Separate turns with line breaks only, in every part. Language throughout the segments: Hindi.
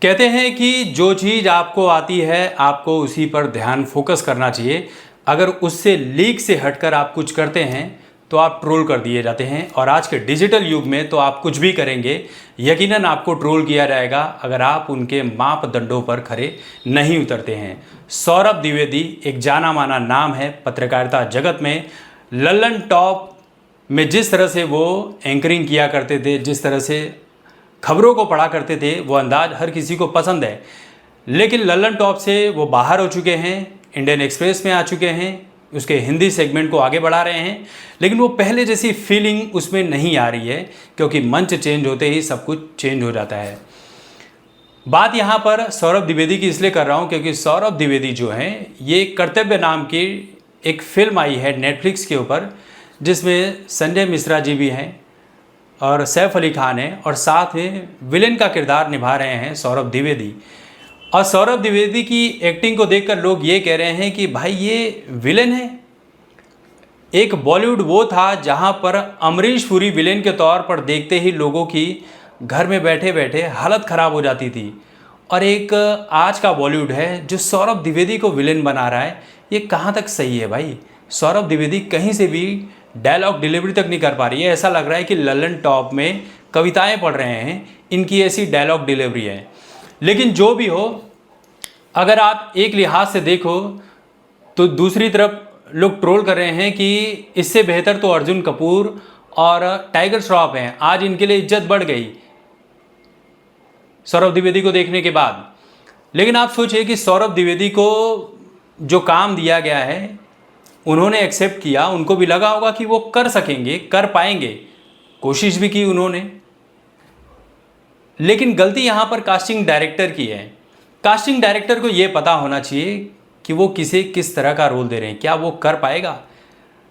कहते हैं कि जो चीज़ आपको आती है आपको उसी पर ध्यान फोकस करना चाहिए। अगर उससे लीक से हटकर आप कुछ करते हैं तो आप ट्रोल कर दिए जाते हैं, और आज के डिजिटल युग में तो आप कुछ भी करेंगे यकीनन आपको ट्रोल किया जाएगा अगर आप उनके मापदंडों पर खरे नहीं उतरते हैं। सौरभ द्विवेदी एक जाना माना नाम है पत्रकारिता जगत में। लल्लन टॉप में जिस तरह से वो एंकरिंग किया करते थे, जिस तरह से खबरों को पढ़ा करते थे, वो अंदाज हर किसी को पसंद है। लेकिन लल्लन टॉप से वो बाहर हो चुके हैं, इंडियन एक्सप्रेस में आ चुके हैं, उसके हिंदी सेगमेंट को आगे बढ़ा रहे हैं। लेकिन वो पहले जैसी फीलिंग उसमें नहीं आ रही है, क्योंकि मंच चेंज होते ही सब कुछ चेंज हो जाता है। बात यहाँ पर सौरभ द्विवेदी की इसलिए कर रहा हूँ क्योंकि सौरभ द्विवेदी जो हैं, ये कर्तव्य नाम की एक फिल्म आई है नेटफ्लिक्स के ऊपर, जिसमें संजय मिश्रा जी भी हैं और सैफ अली खान है, और साथ में विलेन का किरदार निभा रहे हैं सौरभ द्विवेदी। और सौरभ द्विवेदी की एक्टिंग को देखकर लोग ये कह रहे हैं कि भाई ये विलेन है। एक बॉलीवुड वो था जहां पर अमरीश पुरी विलेन के तौर पर देखते ही लोगों की घर में बैठे बैठे हालत ख़राब हो जाती थी, और एक आज का बॉलीवुड है जो सौरभ द्विवेदी को विलेन बना रहा है। ये कहाँ तक सही है भाई? सौरभ द्विवेदी कहीं से भी डायलॉग डिलीवरी तक नहीं कर पा रही है। ऐसा लग रहा है कि लल्लन टॉप में कविताएं पढ़ रहे हैं, इनकी ऐसी डायलॉग डिलीवरी है। लेकिन जो भी हो, अगर आप एक लिहाज से देखो तो दूसरी तरफ लोग ट्रोल कर रहे हैं कि इससे बेहतर तो अर्जुन कपूर और टाइगर श्रॉफ हैं। आज इनके लिए इज्जत बढ़ गई सौरभ द्विवेदी को देखने के बाद। लेकिन आप सोचिए कि सौरभ द्विवेदी को जो काम दिया गया है उन्होंने एक्सेप्ट किया, उनको भी लगा होगा कि वो कर सकेंगे, कर पाएंगे, कोशिश भी की उन्होंने। लेकिन गलती यहाँ पर कास्टिंग डायरेक्टर की है। कास्टिंग डायरेक्टर को ये पता होना चाहिए कि वो किसे किस तरह का रोल दे रहे हैं, क्या वो कर पाएगा।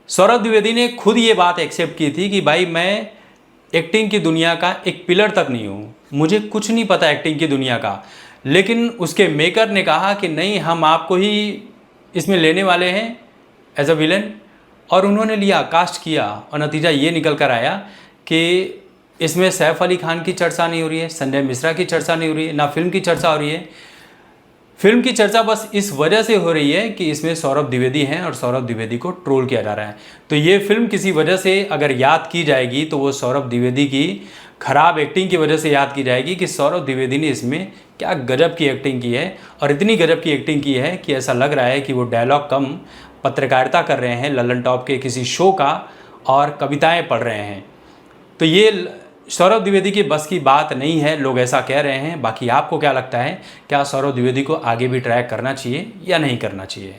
सौरभ द्विवेदी ने खुद ये बात एक्सेप्ट की थी कि भाई मैं एक्टिंग की दुनिया का एक पिलर तक नहीं हूँ, मुझे कुछ नहीं पता एक्टिंग की दुनिया का। लेकिन उसके मेकर ने कहा कि नहीं, हम आपको ही इसमें लेने वाले हैं एज अ विलन, और उन्होंने लिया, कास्ट किया, और नतीजा ये निकल कर आया कि इसमें सैफ अली खान की चर्चा नहीं हो रही है, संजय मिश्रा की चर्चा नहीं हो रही है, ना फिल्म की चर्चा हो रही है। फिल्म की चर्चा बस इस वजह से हो रही है कि इसमें सौरभ द्विवेदी हैं और सौरभ द्विवेदी को ट्रोल किया जा रहा है। तो ये फिल्म किसी वजह से अगर याद की जाएगी तो वो सौरभ द्विवेदी की खराब एक्टिंग की वजह से याद की जाएगी कि सौरभ द्विवेदी ने इसमें क्या गजब की एक्टिंग की है। और इतनी गजब की एक्टिंग की है कि ऐसा लग रहा है कि वो डायलॉग कम पत्रकारिता कर रहे हैं लल्लन टॉप के किसी शो का, और कविताएं पढ़ रहे हैं। तो ये सौरभ द्विवेदी की बस की बात नहीं है, लोग ऐसा कह रहे हैं। बाकी आपको क्या लगता है, क्या सौरभ द्विवेदी को आगे भी ट्रैक करना चाहिए या नहीं करना चाहिए?